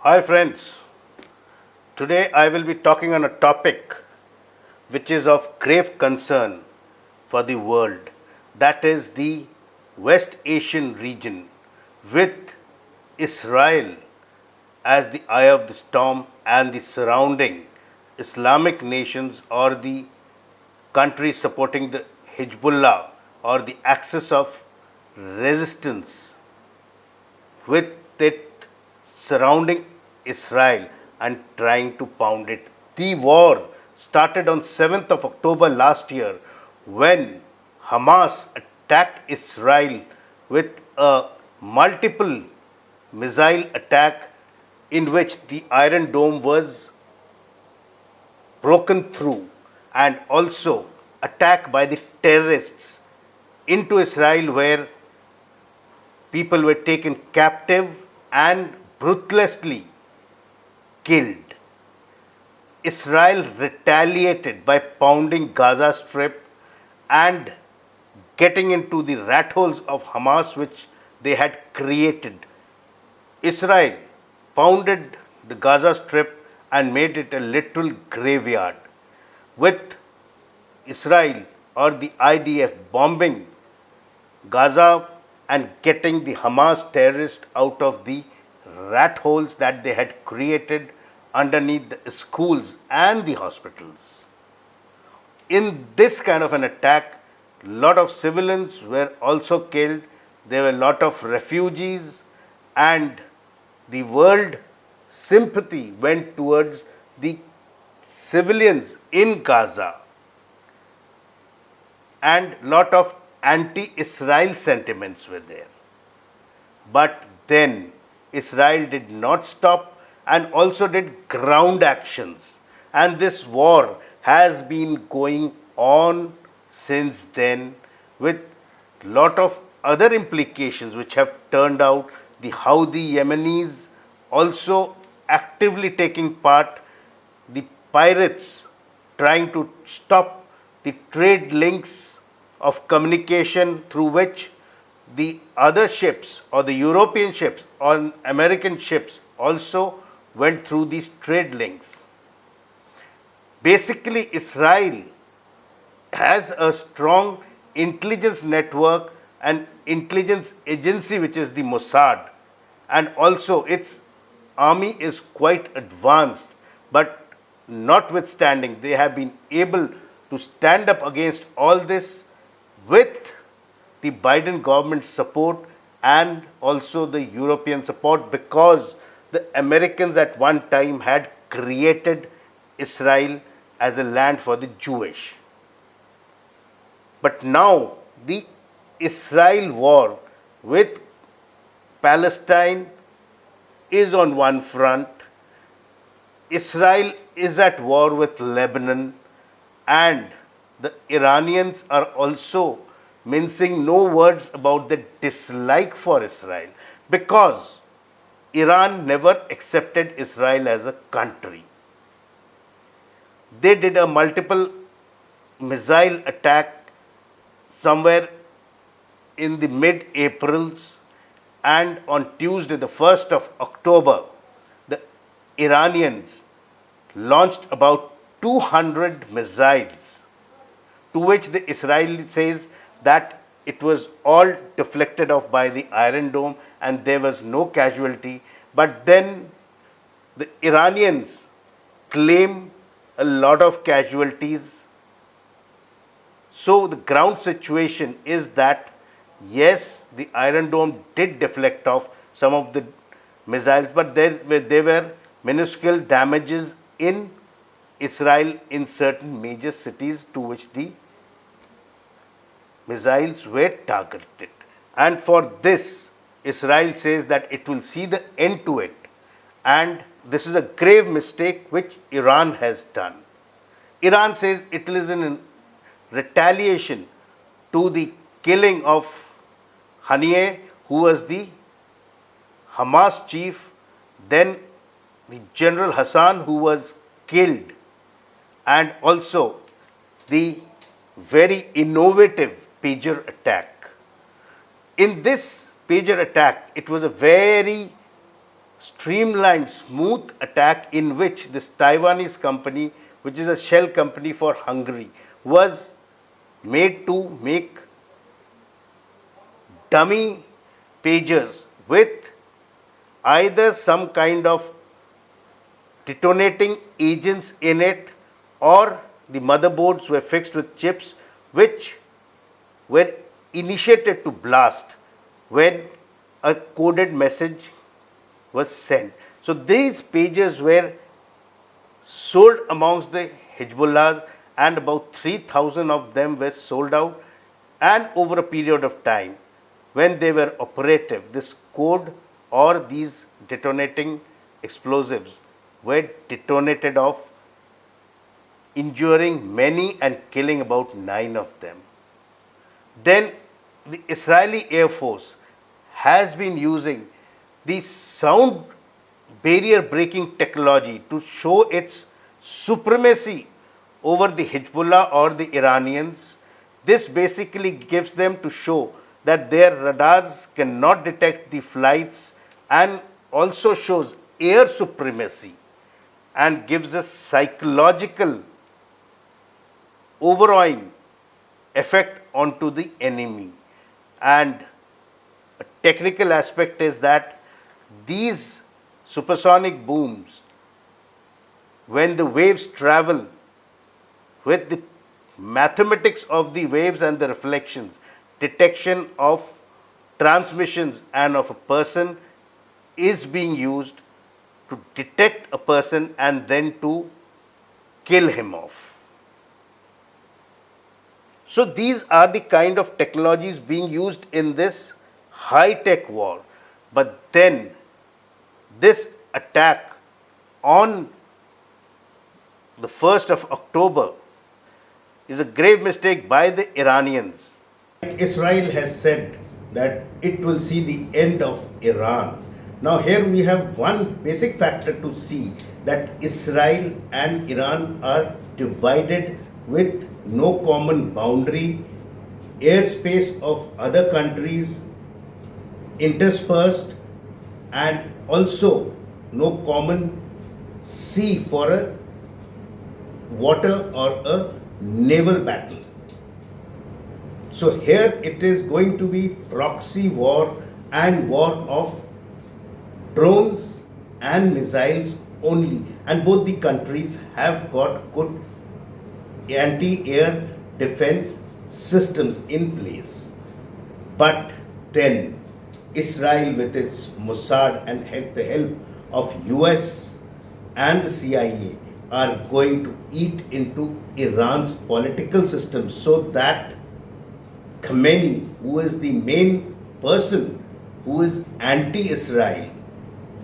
Hi friends, today I will be talking on a topic which is of grave concern for the world, that is the West Asian region with Israel as the eye of the storm and the surrounding Islamic nations or the countries supporting the Hezbollah or the axis of resistance with it surrounding Israel and trying to pound it. The war started on 7th of October last year when Hamas attacked Israel with a multiple missile attack in which the Iron Dome was broken through and also attack by the terrorists into Israel where people were taken captive and ruthlessly killed. Israel retaliated by pounding Gaza Strip and getting into the rat holes of Hamas which they had created. Israel pounded the Gaza Strip and made it a literal graveyard, with Israel or the IDF bombing Gaza and getting the Hamas terrorists out of the rat holes that they had created underneath the schools and the hospitals. In this kind of an attack, a lot of civilians were also killed. There were a lot of refugees, and the world sympathy went towards the civilians in Gaza, and lot of anti-Israel sentiments were there. But then Israel did not stop and also did ground actions. And this war has been going on since then with lot of other implications which have turned out. The Houthi Yemenis also actively taking part, the pirates trying to stop the trade links of communication through which the other ships or the European ships or American ships also went through these trade links. Basically, Israel has a strong intelligence network and intelligence agency which is the Mossad, and also its army is quite advanced, but notwithstanding they have been able to stand up against all this with the Biden government's support and also the European support, because the Americans at one time had created Israel as a land for the Jewish. But now the Israel war with Palestine is on one front, Israel is at war with Lebanon, and the Iranians are also mincing no words about the dislike for Israel, because Iran never accepted Israel as a country. They did a multiple missile attack somewhere in the mid-Aprils, and on Tuesday, the 1st of October, the Iranians launched about 200 missiles, to which the Israeli says that it was all deflected off by the Iron Dome and there was no casualty. But then the Iranians claim a lot of casualties. So the ground situation is that yes, the Iron Dome did deflect off some of the missiles, but there were minuscule damages in Israel in certain major cities to which the missiles were targeted. And for this, Israel says that it will see the end to it. And this is a grave mistake which Iran has done. Iran says it is in retaliation to the killing of Haniyeh, who was the Hamas chief, then the General Hassan, who was killed, and also the very innovative pager attack. In this pager attack, it was a very streamlined, smooth attack in which this Taiwanese company, which is a shell company for Hungary, was made to make dummy pagers with either some kind of detonating agents in it, or the motherboards were fixed with chips which were initiated to blast when a coded message was sent. So these pages were sold amongst the Hezbollahs, and about 3,000 of them were sold out. And over a period of time, when they were operative, this code or these detonating explosives were detonated off, injuring many and killing about 9 of them. Then the Israeli Air Force has been using the sound barrier breaking technology to show its supremacy over the Hezbollah or the Iranians. This basically gives them to show that their radars cannot detect the flights, and also shows air supremacy and gives a psychological overawing effect onto the enemy. And a technical aspect is that these supersonic booms, when the waves travel with the mathematics of the waves and the reflections, detection of transmissions and of a person is being used to detect a person and then to kill him off. So these are the kind of technologies being used in this high-tech war. But then this attack on the 1st of October is a grave mistake by the Iranians. Israel has said that it will see the end of Iran. Now here we have one basic factor to see, that Israel and Iran are divided with no common boundary, airspace of other countries interspersed, and also no common sea for a water or a naval battle. So here it is going to be proxy war and war of drones and missiles only, and both the countries have got good anti-air defense systems in place. But then Israel, with its Mossad and the help of US and the CIA, are going to eat into Iran's political system, so that Khamenei, who is the main person who is anti-Israel,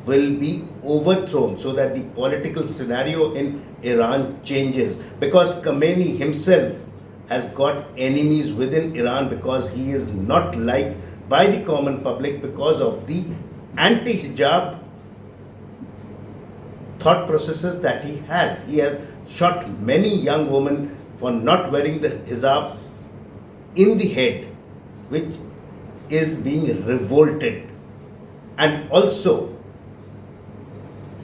will be overthrown, so that the political scenario in Iran changes. Because Khamenei himself has got enemies within Iran, because he is not liked by the common public because of the anti-hijab thought processes that he has. He has shot many young women for not wearing the hijab in the head, which is being revolted. And also,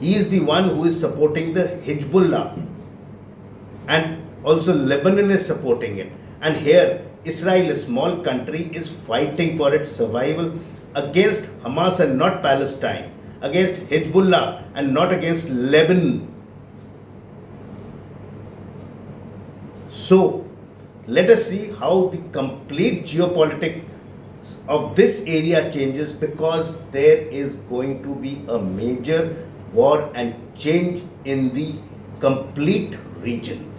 he is the one who is supporting the Hezbollah, and also Lebanon is supporting it. And here, Israel, a small country, is fighting for its survival against Hamas and not Palestine, against Hezbollah and not against Lebanon. So, let us see how the complete geopolitics of this area changes, because there is going to be a major war and change in the complete region.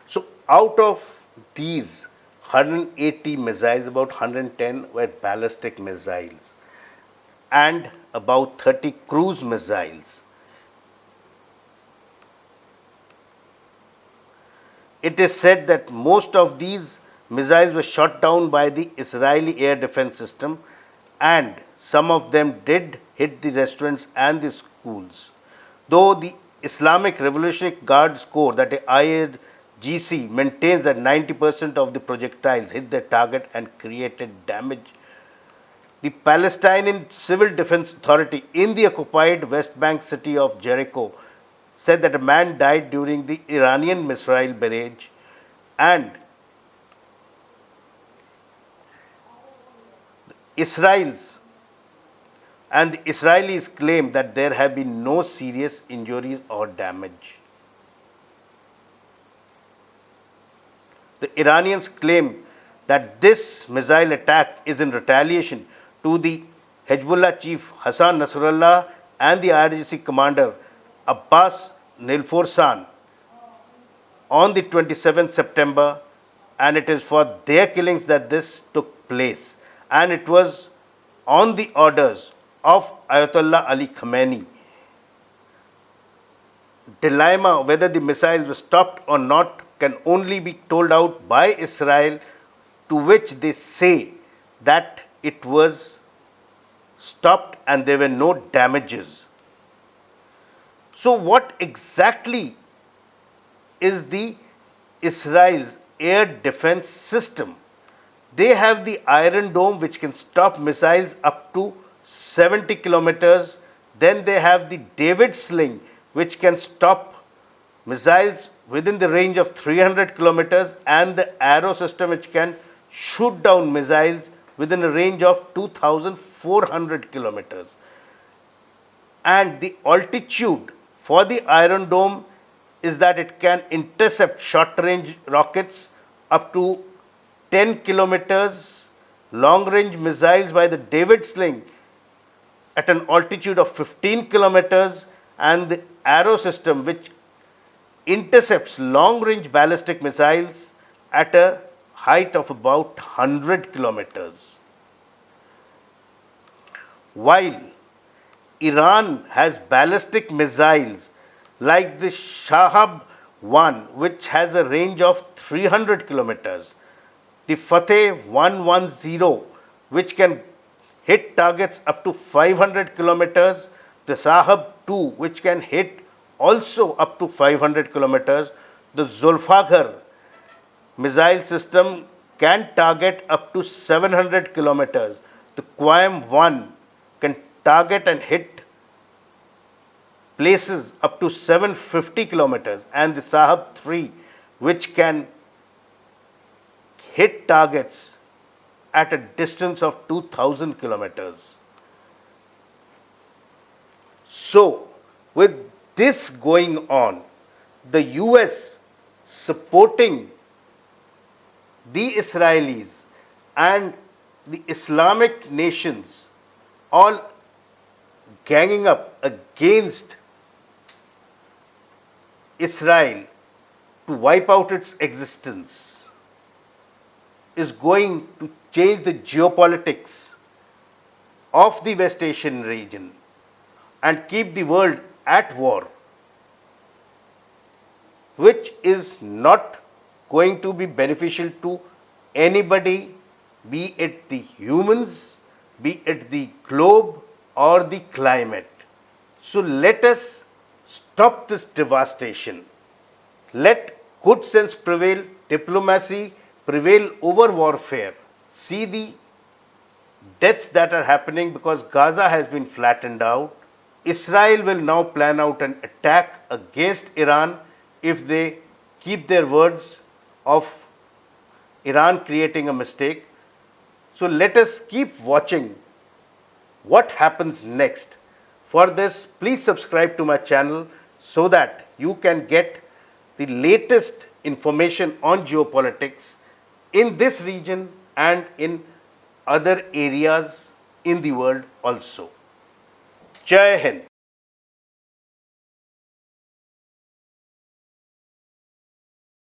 So out of these 180 missiles, about 110 were ballistic missiles and about 30 cruise missiles. It is said that most of these missiles were shot down by the Israeli air defense system, and some of them did hit the restaurants and the schools. Though the Islamic Revolutionary Guards Corps, that is IRGC, maintains that 90% of the projectiles hit their target and created damage The Palestinian Civil Defense Authority in the occupied West Bank city of Jericho said that a man died during the Iranian missile barrage, and Israel's and the Israelis claim that there have been no serious injuries or damage. The Iranians claim that this missile attack is in retaliation to the Hezbollah chief Hassan Nasrallah and the IRGC commander Abbas Nilforsan on the 27th September, and it is for their killings that this took place, and it was on the orders of Ayatollah Ali Khamenei. Dilemma whether the missiles were stopped or not can only be told out by Israel, to which they say that it was stopped and there were no damages. So what exactly is the Israel's air defense system? They have the Iron Dome, which can stop missiles up to 70 kilometers. Then they have the David Sling, which can stop missiles within the range of 300 kilometers, and the Arrow system, which can shoot down missiles within a range of 2,400 kilometers. And the altitude for the Iron Dome is that it can intercept short-range rockets up to 10 kilometers, long-range missiles by the David Sling at an altitude of 15 kilometers, and the Arrow system, which intercepts long-range ballistic missiles at a height of about 100 kilometers. While Iran has ballistic missiles like the Shahab 1, which has a range of 300 kilometers, the Fateh 110, which can hit targets up to 500 kilometers, the Sahab 2, which can hit also up to 500 kilometers, the Zulfaghar missile system can target up to 700 kilometers, the Qaem 1 can target and hit places up to 750 kilometers, and the Sahab 3, which can hit targets at a distance of 2,000 kilometers. So, with this going on, the US supporting the Israelis and the Islamic nations all ganging up against Israel to wipe out its existence is going to change the geopolitics of the West Asian region and keep the world at war, which is not going to be beneficial to anybody, be it the humans, be it the globe or the climate. So let us stop this devastation. Let good sense prevail, diplomacy prevail over warfare. See the deaths that are happening because Gaza has been flattened out. Israel will now plan out an attack against Iran if they keep their words of Iran creating a mistake. So let us keep watching what happens next. For this, please subscribe to my channel so that you can get the latest information on geopolitics in this region and in other areas in the world also. Jai Hind.